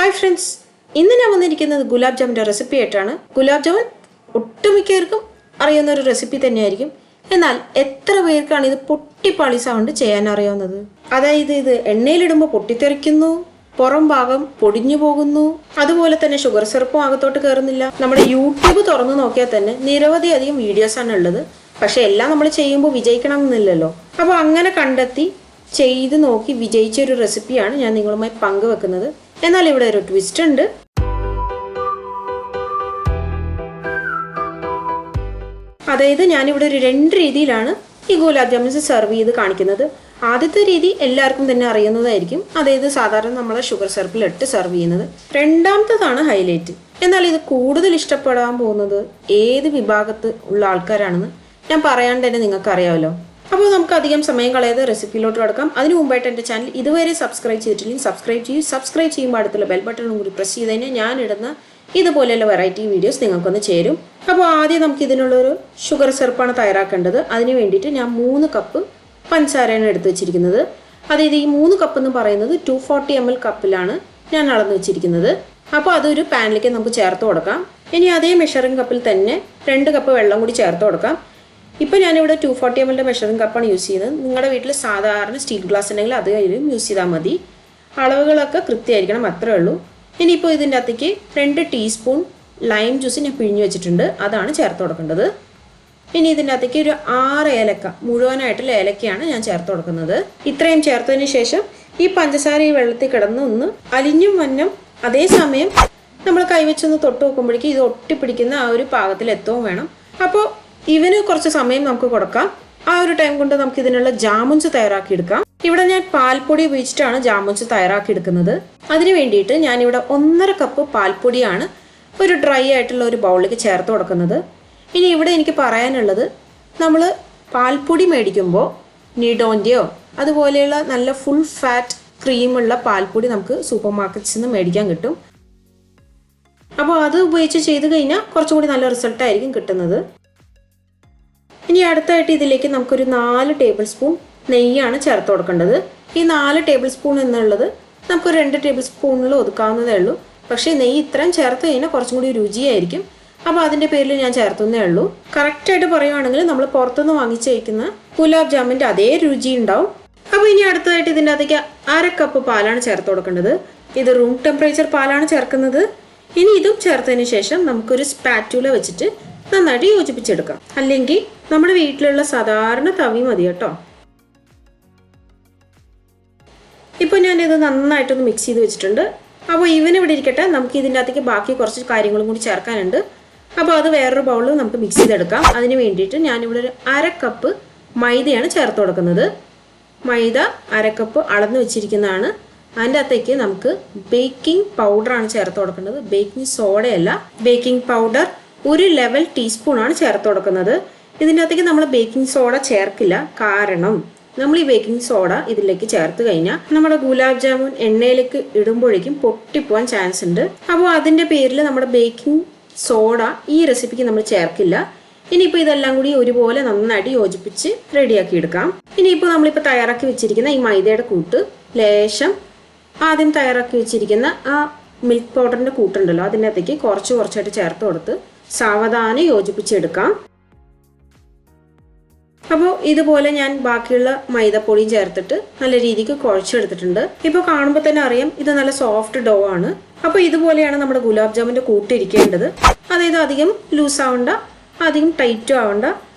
Hi friends, ഇന്ന് ഞാൻ വന്നിരിക്കുന്നത് ഗുലാബ് ജാമുൻ്റെ റെസിപ്പി ആയിട്ടാണ്. ഗുലാബ് ജാമുൻ ഒട്ടുമിക്കവർക്കും അറിയുന്ന ഒരു റെസിപ്പി തന്നെയായിരിക്കും. എന്നാൽ എത്ര പേർക്കാണ് ഇത് പൊട്ടിപ്പാളി സൗണ്ട് ചെയ്യാൻ അറിയാവുന്നത്? അതായത് ഇത് എണ്ണയിലിടുമ്പോൾ പൊട്ടിത്തെറിക്കുന്നു, പുറം ഭാഗം പൊടിഞ്ഞു പോകുന്നു, അതുപോലെ തന്നെ ഷുഗർ സിറപ്പും അകത്തോട്ട് കയറുന്നില്ല. നമ്മുടെ യൂട്യൂബ് തുറന്നു നോക്കിയാൽ തന്നെ നിരവധി അധികം വീഡിയോസാണ് ഉള്ളത്. പക്ഷെ എല്ലാം നമ്മൾ ചെയ്യുമ്പോൾ വിജയിക്കണം എന്നില്ലല്ലോ. അപ്പോൾ അങ്ങനെ കണ്ടെത്തി ചെയ്ത് നോക്കി വിജയിച്ച ഒരു റെസിപ്പിയാണ് ഞാൻ നിങ്ങളുമായി പങ്കുവെക്കുന്നത്. എന്നാൽ ഇവിടെ ഒരു ട്വിസ്റ്റ് ഉണ്ട്. അതായത് ഞാനിവിടെ ഒരു 2 രീതിയിലാണ് ഈ ഗുലാബ് ജാമുൻസ് സെർവ് ചെയ്ത് കാണിക്കുന്നത്. ആദ്യത്തെ രീതി എല്ലാവർക്കും തന്നെ അറിയുന്നതായിരിക്കും, അതായത് സാധാരണ നമ്മൾ ഷുഗർ സിറപ്പിലിട്ട് സെർവ് ചെയ്യുന്നത്. രണ്ടാമത്തതാണ് ഹൈലൈറ്റ്. എന്നാൽ ഇത് കൂടുതൽ ഇഷ്ടപ്പെടാൻ പോകുന്നത് ഏത് വിഭാഗത്ത് ഉള്ള ആൾക്കാരാണെന്ന് ഞാൻ പറയാണ്ട് തന്നെ നിങ്ങൾക്ക് അറിയാമല്ലോ. അപ്പോൾ നമുക്ക് അധികം സമയം കളയാതെ റെസിപ്പിയിലോട്ട് കിടക്കാം. അതിന് മുമ്പായിട്ട് എൻ്റെ ചാനൽ ഇതുവരെ സബ്സ്ക്രൈബ് ചെയ്തിട്ടില്ലെങ്കിൽ സബ്സ്ക്രൈബ് ചെയ്യുമ്പോൾ അടുത്തുള്ള ബെൽ ബട്ടണും കൂടി പ്രസ് ചെയ്ത് കഴിഞ്ഞാൽ ഞാനിടുന്ന ഇതുപോലെയുള്ള വെറൈറ്റി വീഡിയോസ് നിങ്ങൾക്കൊന്ന് ചേരും. അപ്പോൾ ആദ്യം നമുക്ക് ഇതിനുള്ളൊരു ഷുഗർ സിറപ്പാണ് തയ്യാറാക്കേണ്ടത്. അതിന് വേണ്ടിയിട്ട് ഞാൻ 3 കപ്പ് പഞ്ചസാരയാണ് എടുത്ത് വെച്ചിരിക്കുന്നത്. അതായത് ഈ 3 കപ്പ് എന്ന് പറയുന്നത് 240 ml കപ്പിലാണ് ഞാൻ അളന്ന് വെച്ചിരിക്കുന്നത്. അപ്പോൾ അതൊരു പാനിലേക്ക് നമുക്ക് ചേർത്ത് കൊടുക്കാം. ഇനി അതേ മെഷറിംഗ് കപ്പിൽ തന്നെ 2 കപ്പ് വെള്ളം കൂടി ചേർത്ത് കൊടുക്കാം. ഇപ്പോൾ ഞാനിവിടെ 240 ml മെഷറിംഗ് കപ്പാണ് യൂസ് ചെയ്യുന്നത്. നിങ്ങളുടെ വീട്ടിൽ സാധാരണ സ്റ്റീൽ ഗ്ലാസ് ഉണ്ടെങ്കിൽ അത് കയ്യിലും യൂസ് ചെയ്താൽ മതി. അളവുകളൊക്കെ കൃത്യമായിരിക്കണം, അത്രേ ഉള്ളൂ. ഇനിയിപ്പോൾ ഇതിൻ്റെ അകത്തേക്ക് 2 ടീസ്പൂൺ ലൈം ജ്യൂസ് ഞാൻ പിഴിഞ്ഞ് വെച്ചിട്ടുണ്ട്, അതാണ് ചേർത്ത് കൊടുക്കേണ്ടത്. ഇനി ഇതിൻ്റെ അകത്തേക്ക് ഒരു 6 ഏലക്ക, മുഴുവനായിട്ടുള്ള ഏലക്കയാണ് ഞാൻ ചേർത്ത് കൊടുക്കുന്നത്. ഇത്രയും ചേർത്തതിന് ശേഷം ഈ പഞ്ചസാര ഈ വെള്ളത്തിൽ കിടന്ന് ഒന്ന് അലിഞ്ഞും വന്നം, അതേസമയം നമ്മൾ കൈവച്ചൊന്ന് തൊട്ട് നോക്കുമ്പോഴേക്കും ഇത് ഒട്ടിപ്പിടിക്കുന്ന ആ ഒരു പാകത്തിൽ എത്തവും വേണം. അപ്പോൾ ഇവന് കുറച്ച് സമയം നമുക്ക് കൊടുക്കാം. ആ ഒരു ടൈം കൊണ്ട് നമുക്ക് ഇതിനുള്ള ജാമുൻസ് തയ്യാറാക്കിയെടുക്കാം. ഇവിടെ ഞാൻ പാൽപ്പൊടി ഉപയോഗിച്ചിട്ടാണ് ജാമുൻസ് തയ്യാറാക്കിയെടുക്കുന്നത്. അതിന് വേണ്ടിയിട്ട് ഞാനിവിടെ 1.5 കപ്പ് പാൽപ്പൊടിയാണ് ഒരു ഡ്രൈ ആയിട്ടുള്ള ഒരു ബൗളിലേക്ക് ചേർത്ത് കൊടുക്കുന്നത്. ഇനി ഇവിടെ എനിക്ക് പറയാനുള്ളത്, നമ്മൾ പാൽപ്പൊടി മേടിക്കുമ്പോൾ നിഡോൻ്റെയോ അതുപോലെയുള്ള നല്ല ഫുൾ ഫാറ്റ് ക്രീമുള്ള പാൽപ്പൊടി നമുക്ക് സൂപ്പർ മാർക്കറ്റ്സിൽ നിന്ന് മേടിക്കാൻ കിട്ടും. അപ്പോൾ അത് ഉപയോഗിച്ച് ചെയ്ത് കഴിഞ്ഞാൽ കുറച്ചും കൂടി നല്ല റിസൾട്ടായിരിക്കും കിട്ടുന്നത്. ഇനി അടുത്തായിട്ട് ഇതിലേക്ക് നമുക്കൊരു 4 ടേബിൾ സ്പൂൺ നെയ്യാണ് ചേർത്ത് കൊടുക്കേണ്ടത്. ഈ 4 ടേബിൾ സ്പൂൺ എന്നുള്ളത് നമുക്കൊരു 2 ടേബിൾ സ്പൂണിൽ ഒതുക്കാവുന്നതേ ഉള്ളൂ. പക്ഷേ നെയ്യ് ഇത്രയും ചേർത്ത് കഴിഞ്ഞാൽ കുറച്ചും കൂടി രുചിയായിരിക്കും. അപ്പോൾ അതിൻ്റെ പേരിൽ ഞാൻ ചേർത്തുന്നേ ഉള്ളൂ. കറക്റ്റായിട്ട് പറയുവാണെങ്കിൽ നമ്മൾ പുറത്തുനിന്ന് വാങ്ങിച്ച് കഴിക്കുന്ന ഗുലാബ് ജാമുൻ്റെ അതേ രുചി ഉണ്ടാവും. അപ്പോൾ ഇനി അടുത്തതായിട്ട് ഇതിൻ്റെ അകത്തേക്ക് 1/2 കപ്പ് പാലാണ് ചേർത്ത് കൊടുക്കേണ്ടത്. ഇത് റൂം ടെമ്പറേച്ചർ പാലാണ് ചേർക്കുന്നത്. ഇനി ഇതും ചേർത്തതിന് ശേഷം നമുക്കൊരു സ്പാറ്റുല വെച്ചിട്ട് നന്നായിട്ട് യോജിപ്പിച്ചെടുക്കാം. അല്ലെങ്കിൽ നമ്മുടെ വീട്ടിലുള്ള സാധാരണ തവി മതി കേട്ടോ. ഇപ്പോൾ ഞാനിത് നന്നായിട്ടൊന്ന് മിക്സ് ചെയ്ത് വെച്ചിട്ടുണ്ട്. അപ്പോൾ ഇവനിവിടെ ഇരിക്കട്ടെ, നമുക്ക് ഇതിൻ്റെ അകത്തേക്ക് ബാക്കി കുറച്ച് കാര്യങ്ങളും കൂടി ചേർക്കാനുണ്ട്. അപ്പോൾ അത് വേറൊരു ബൗളിൽ നമുക്ക് മിക്സ് ചെയ്തെടുക്കാം. അതിന് വേണ്ടിയിട്ട് ഞാനിവിടെ ഒരു 1/2 കപ്പ് മൈദയാണ് ചേർത്ത് കൊടുക്കുന്നത്. മൈദ 1/2 കപ്പ് അളന്ന് വെച്ചിരിക്കുന്നതാണ്. അതിൻ്റെ അകത്തേക്ക് നമുക്ക് ബേക്കിംഗ് പൗഡറാണ് ചേർത്ത് കൊടുക്കേണ്ടത്, ബേക്കിംഗ് സോഡയല്ല. ബേക്കിംഗ് പൗഡർ 1 ലെവൽ ടീസ്പൂണാണ് ചേർത്ത് കൊടുക്കുന്നത്. ഇതിൻ്റെ അകത്തേക്ക് നമ്മൾ ബേക്കിംഗ് സോഡ ചേർക്കില്ല, കാരണം നമ്മൾ ഈ ബേക്കിംഗ് സോഡ ഇതിലേക്ക് ചേർത്ത് കഴിഞ്ഞാൽ നമ്മുടെ ഗുലാബ് ജാമുൻ എണ്ണയിലേക്ക് ഇടുമ്പോഴേക്കും പൊട്ടിപ്പോവാൻ ചാൻസ് ഉണ്ട്. അപ്പോൾ അതിൻ്റെ പേരിൽ നമ്മുടെ ബേക്കിംഗ് സോഡ ഈ റെസിപ്പിക്ക് നമ്മൾ ചേർക്കില്ല. ഇനിയിപ്പോൾ ഇതെല്ലാം കൂടി ഒരുപോലെ നന്നായിട്ട് യോജിപ്പിച്ച് റെഡിയാക്കി എടുക്കാം. ഇനിയിപ്പോൾ നമ്മളിപ്പോൾ തയ്യാറാക്കി വെച്ചിരിക്കുന്ന ഈ മൈദയുടെ കൂട്ട് ലേശം ആദ്യം തയ്യാറാക്കി വെച്ചിരിക്കുന്ന ആ മിൽക്ക് പൗഡറിൻ്റെ കൂട്ടുണ്ടല്ലോ, അതിൻ്റെ അകത്തേക്ക് കുറച്ചായിട്ട് ചേർത്ത് കൊടുത്ത് സാവധാനം യോജിപ്പിച്ചെടുക്കാം. അപ്പോൾ ഇതുപോലെ ഞാൻ ബാക്കിയുള്ള മൈദപ്പൊടിയും ചേർത്തിട്ട് നല്ല രീതിക്ക് കുഴച്ചെടുത്തിട്ടുണ്ട്. ഇപ്പോൾ കാണുമ്പോൾ തന്നെ അറിയാം ഇത് നല്ല സോഫ്റ്റ് ഡോ ആണ്. അപ്പോൾ ഇതുപോലെയാണ് നമ്മുടെ ഗുലാബ് ജാമുൻ്റെ കൂട്ടിരിക്കേണ്ടത്. അതായത് അധികം ലൂസ് ആവണ്ട, അധികം ടൈറ്റും ആവണ്ട.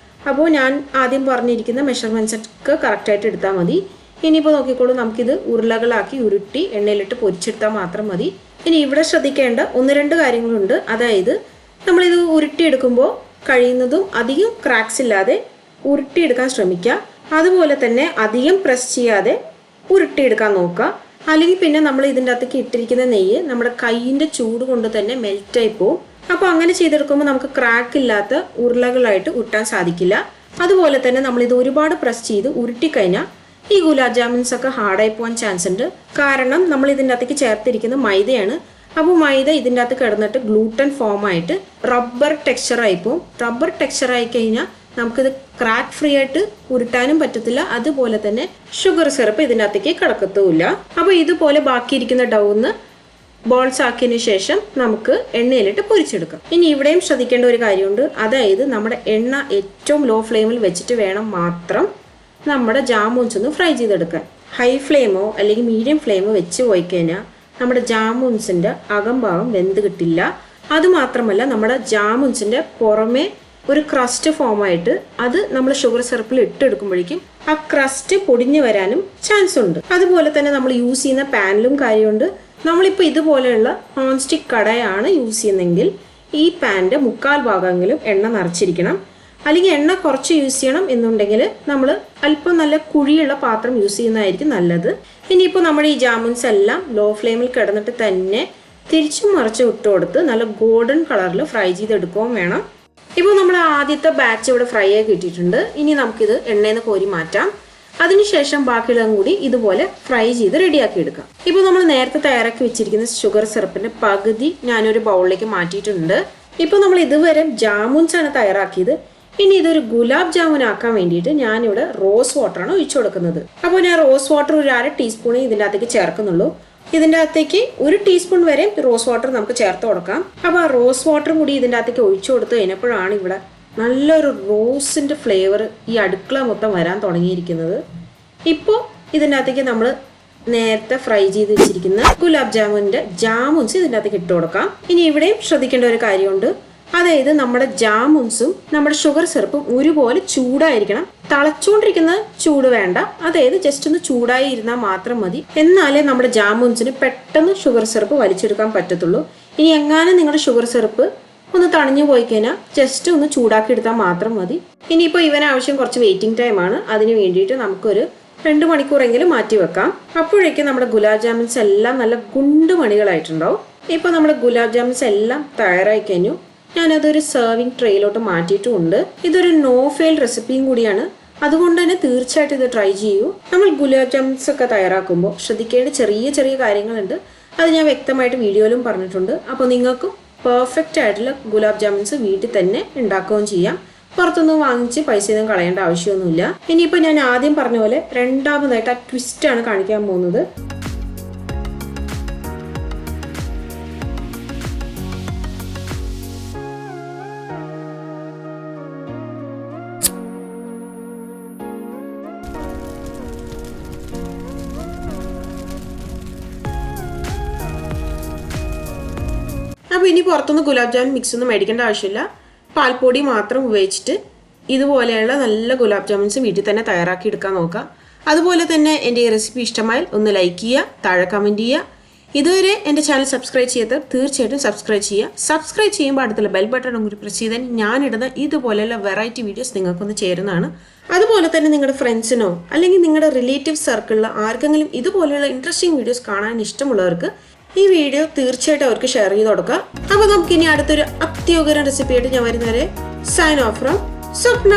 അപ്പോൾ ഞാൻ ആദ്യം പറഞ്ഞിരിക്കുന്ന മെഷർമെൻറ്റ്സ് ഒക്കെ കറക്റ്റായിട്ട് എടുത്താൽ മതി. ഇനിയിപ്പോൾ നോക്കിക്കോളൂ, നമുക്കിത് ഉരുളകളാക്കി ഉരുട്ടി എണ്ണയിലിട്ട് പൊരിച്ചെടുത്താൽ മാത്രം മതി. ഇനി ഇവിടെ ശ്രദ്ധിക്കേണ്ട 1-2 കാര്യങ്ങളുണ്ട്. അതായത് നമ്മളിത് ഉരുട്ടിയെടുക്കുമ്പോൾ കഴിയുന്നതും അധികം ക്രാക്സ് ഇല്ലാതെ ഉരുട്ടിയെടുക്കാൻ ശ്രമിക്കുക. അതുപോലെ തന്നെ അധികം പ്രസ് ചെയ്യാതെ ഉരുട്ടിയെടുക്കാൻ നോക്കുക. അല്ലെങ്കിൽ പിന്നെ നമ്മൾ ഇതിൻ്റെ അകത്തേക്ക് ഇട്ടിരിക്കുന്ന നെയ്യ് നമ്മുടെ കൈയിൻ്റെ ചൂട് കൊണ്ട് തന്നെ മെൽറ്റായി പോവും. അപ്പോൾ അങ്ങനെ ചെയ്തെടുക്കുമ്പോൾ നമുക്ക് ക്രാക്ക് ഇല്ലാത്ത ഉരുളകളായിട്ട് ഉരുട്ടാൻ സാധിക്കില്ല. അതുപോലെ തന്നെ നമ്മളിത് ഒരുപാട് പ്രസ് ചെയ്ത് ഉരുട്ടിക്കഴിഞ്ഞാൽ ഈ ഗുലാബ് ജാമുൻസ് ഒക്കെ ഹാർഡായി പോകാൻ ചാൻസ് ഉണ്ട്. കാരണം നമ്മൾ ഇതിൻ്റെ അകത്തേക്ക് ചേർത്തിരിക്കുന്ന മൈദയാണ്. അപ്പോൾ മൈദ ഇതിൻ്റെ അകത്ത് കിടന്നിട്ട് ഗ്ലൂട്ടൻ ഫോമായിട്ട് റബ്ബർ ടെക്സ്ചറായി പോവും. റബ്ബർ ടെക്സ്ചറായി കഴിഞ്ഞാൽ നമുക്കിത് ക്രാക്ക് ഫ്രീ ആയിട്ട് ഉരുട്ടാനും പറ്റത്തില്ല. അതുപോലെ തന്നെ ഷുഗർ സിറപ്പ് ഇതിനകത്തേക്ക് കിടക്കത്തുമില്ല. അപ്പോൾ ഇതുപോലെ ബാക്കിയിരിക്കുന്ന ഡൗന്ന് ബോൾസ് ആക്കിയതിന് ശേഷം നമുക്ക് എണ്ണയിലിട്ട് പൊരിച്ചെടുക്കാം. ഇനി ഇവിടെയും ശ്രദ്ധിക്കേണ്ട ഒരു കാര്യമുണ്ട്, അതായത് നമ്മുടെ എണ്ണ ഏറ്റവും ലോ ഫ്ലെയിമിൽ വെച്ചിട്ട് വേണം മാത്രം നമ്മുടെ ജാമൂൻസ് ഒന്ന് ഫ്രൈ ചെയ്തെടുക്കാൻ. ഹൈ ഫ്ലെയിമോ അല്ലെങ്കിൽ മീഡിയം ഫ്ലെയിമോ വെച്ച് പോയി കഴിഞ്ഞാൽ നമ്മുടെ ജാമൂൻസിൻ്റെ അകംഭാഗം വെന്ത് കിട്ടില്ല. അതുമാത്രമല്ല നമ്മുടെ ജാമൂൻസിൻ്റെ പുറമേ ഒരു ക്രസ്റ്റ് ഫോമായിട്ട് അത് നമ്മൾ ഷുഗർ സിറപ്പിൽ ഇട്ടെടുക്കുമ്പോഴേക്കും ആ ക്രസ്റ്റ് പൊടിഞ്ഞു വരാനും ചാൻസ് ഉണ്ട്. അതുപോലെ തന്നെ നമ്മൾ യൂസ് ചെയ്യുന്ന പാനിലും കാര്യമുണ്ട്. നമ്മളിപ്പോൾ ഇതുപോലെയുള്ള നോൺ സ്റ്റിക്ക് കടായാണ് യൂസ് ചെയ്യുന്നതെങ്കിൽ ഈ പാനിൻ്റെ 3/4 ഭാഗമെങ്കിലും എണ്ണ നിറച്ചിരിക്കണം. അല്ലെങ്കിൽ എണ്ണ കുറച്ച് യൂസ് ചെയ്യണം എന്നുണ്ടെങ്കിൽ നമ്മൾ അല്പം നല്ല കുഴിയുള്ള പാത്രം യൂസ് ചെയ്യുന്നതായിരിക്കും നല്ലത്. ഇനിയിപ്പോൾ നമ്മുടെ ഈ ജാമുൻസ് എല്ലാം ലോ ഫ്ലെയിമിൽ കിടന്നിട്ട് തന്നെ തിരിച്ചും മറിച്ചും ഇട്ട് കൊടുത്ത് നല്ല ഗോൾഡൻ കളറിൽ ഫ്രൈ ചെയ്തെടുക്കുകയും വേണം. ഇപ്പോൾ നമ്മൾ ആദ്യത്തെ ബാച്ച് ഇവിടെ ഫ്രൈ ആയി കിട്ടിയിട്ടുണ്ട്. ഇനി നമുക്കിത് എണ്ണയിൽ നിന്ന് കോരി മാറ്റാം. അതിനുശേഷം ബാക്കിയുള്ളതും കൂടി ഇതുപോലെ ഫ്രൈ ചെയ്ത് റെഡിയാക്കി എടുക്കാം. ഇപ്പോൾ നമ്മൾ നേരത്തെ തയ്യാറാക്കി വെച്ചിരിക്കുന്ന ഷുഗർ സിറപ്പിൻ്റെ പകുതി ഞാനൊരു ബൗളിലേക്ക് മാറ്റിയിട്ടുണ്ട്. ഇപ്പോൾ നമ്മൾ ഇതുവരെ ജാമുൻസ് ആണ് തയ്യാറാക്കിയത്. ഇനി ഇതൊരു ഗുലാബ് ജാമുൻ ആക്കാൻ വേണ്ടിയിട്ട് ഞാനിവിടെ റോസ് വാട്ടറാണ് ഒഴിച്ചു കൊടുക്കുന്നത്. അപ്പോൾ ഞാൻ റോസ് വാട്ടർ ഒരു 1/2 ടീസ്പൂൺ ഇതിൻ്റെ അകത്തേക്ക് ചേർക്കുന്നുള്ളൂ. ഇതിൻ്റെ അകത്തേക്ക് 1 ടീസ്പൂൺ വരെ റോസ് വാട്ടർ നമുക്ക് ചേർത്ത് കൊടുക്കാം. അപ്പോൾ ആ റോസ് വാട്ടറും കൂടി ഇതിൻ്റെ അകത്തേക്ക് ഒഴിച്ചു കൊടുത്ത് കഴിഞ്ഞപ്പോഴാണ് ഇവിടെ നല്ലൊരു റോസിൻ്റെ ഫ്ലേവർ ഈ അടുക്കള മൊത്തം വരാൻ തുടങ്ങിയിരിക്കുന്നത്. ഇപ്പോൾ ഇതിൻ്റെ അകത്തേക്ക് നമ്മൾ നേരത്തെ ഫ്രൈ ചെയ്ത് വെച്ചിരിക്കുന്ന ഗുലാബ് ജാമുൻ്റെ ജാമുൻസ് ഇതിൻ്റെ അകത്തേക്ക് ഇട്ട് കൊടുക്കാം. ഇനി ഇവിടെയും ശ്രദ്ധിക്കേണ്ട ഒരു കാര്യമുണ്ട്, അതായത് നമ്മുടെ ജാമുൻസും നമ്മുടെ ഷുഗർ സിറപ്പും ഒരുപോലെ ചൂടായിരിക്കണം. തിളച്ചുകൊണ്ടിരിക്കുന്ന ചൂട് വേണ്ട, അതായത് ജസ്റ്റ് ഒന്ന് ചൂടായി ഇരുന്നാൽ മാത്രം മതി. എന്നാലേ നമ്മുടെ ജാമുൻസിന് പെട്ടെന്ന് ഷുഗർ സിറപ്പ് വലിച്ചെടുക്കാൻ പറ്റത്തുള്ളൂ. ഇനി എങ്ങാനും നിങ്ങളുടെ ഷുഗർ സിറപ്പ് ഒന്ന് തണിഞ്ഞു പോയി കഴിഞ്ഞാൽ ജസ്റ്റ് ഒന്ന് ചൂടാക്കി എടുത്താൽ മാത്രം മതി. ഇനിയിപ്പോൾ ഇവനാവശ്യം കുറച്ച് വെയിറ്റിംഗ് ടൈമാണ്. അതിന് വേണ്ടിയിട്ട് നമുക്കൊരു 2 മണിക്കൂറെങ്കിലും മാറ്റി വെക്കാം. അപ്പോഴേക്കും നമ്മുടെ ഗുലാബ് ജാമുൻസ് എല്ലാം നല്ല ഗുണ്ടുമണികളായിട്ടുണ്ടാവും. ഇപ്പോൾ നമ്മുടെ ഗുലാബ് ജാമുൻസ് എല്ലാം തയ്യാറായി കഴിഞ്ഞു. ഞാനതൊരു സെർവിങ് ട്രേയിലോട്ട് മാറ്റിയിട്ടുമുണ്ട്. ഇതൊരു നോ ഫെയിൽ റെസിപ്പിയും കൂടിയാണ്, അതുകൊണ്ട് തന്നെ തീർച്ചയായിട്ടും ഇത് ട്രൈ ചെയ്യൂ. നമ്മൾ ഗുലാബ് ജാമുൻസ് ഒക്കെ തയ്യാറാക്കുമ്പോൾ ശ്രദ്ധിക്കേണ്ട ചെറിയ ചെറിയ കാര്യങ്ങളുണ്ട്. അത് ഞാൻ വ്യക്തമായിട്ട് വീഡിയോയിലും പറഞ്ഞിട്ടുണ്ട്. അപ്പോൾ നിങ്ങൾക്കും പെർഫെക്റ്റ് ആയിട്ടുള്ള ഗുലാബ് ജാമുൻസ് വീട്ടിൽ തന്നെ ഉണ്ടാക്കുകയും ചെയ്യാം. പുറത്തൊന്നും വാങ്ങിച്ച് പൈസയൊന്നും കളയേണ്ട ആവശ്യമൊന്നുമില്ല. ഇനിയിപ്പോൾ ഞാൻ ആദ്യം പറഞ്ഞ പോലെ രണ്ടാമതായിട്ട് ആ ട്വിസ്റ്റാണ് കാണിക്കാൻ പോകുന്നത്. അപ്പോൾ ഇനി പുറത്തുനിന്ന് ഗുലാബ് ജാമുൻ മിക്സ് ഒന്നും മേടിക്കേണ്ട ആവശ്യമില്ല. പാൽപ്പൊടി മാത്രം ഉപയോഗിച്ചിട്ട് ഇതുപോലെയുള്ള നല്ല ഗുലാബ് ജാമുൻസ് വീട്ടിൽ തന്നെ തയ്യാറാക്കി എടുക്കാൻ നോക്കാം. അതുപോലെ തന്നെ എൻ്റെ ഈ റെസിപ്പി ഇഷ്ടമായാൽ ഒന്ന് ലൈക്ക് ചെയ്യുക, താഴെ കമൻറ്റ് ചെയ്യുക. ഇതുവരെ എൻ്റെ ചാനൽ സബ്സ്ക്രൈബ് ചെയ്യാത്തവർ തീർച്ചയായിട്ടും സബ്സ്ക്രൈബ് ചെയ്യുക. സബ്സ്ക്രൈബ് ചെയ്യുമ്പോൾ അടുത്തുള്ള ബെൽ ബട്ടണും കൂടി പ്രസ് ചെയ്താൽ ഞാനിടുന്ന ഇതുപോലെയുള്ള വെറൈറ്റി വീഡിയോസ് നിങ്ങൾക്കൊന്ന് ചേരുന്നതാണ്. അതുപോലെ തന്നെ നിങ്ങളുടെ ഫ്രണ്ട്സിനോ അല്ലെങ്കിൽ നിങ്ങളുടെ റിലേറ്റീവ് സർക്കിളിലോ ആർക്കെങ്കിലും ഇതുപോലെയുള്ള ഇൻട്രസ്റ്റിംഗ് വീഡിയോസ് കാണാൻ ഇഷ്ടമുള്ളവർക്ക് ഈ വീഡിയോ തീർച്ചയായിട്ടും അവർക്ക് ഷെയർ ചെയ്ത് കൊടുക്കുക. അപ്പോൾ നമുക്കിനി അടുത്തൊരു അത്യുഗ്രൻ റെസിപ്പിയായിട്ട് ഞാൻ വരുന്നവരെ സൈൻ ഓഫ് ഫ്രം സ്വപ്ന.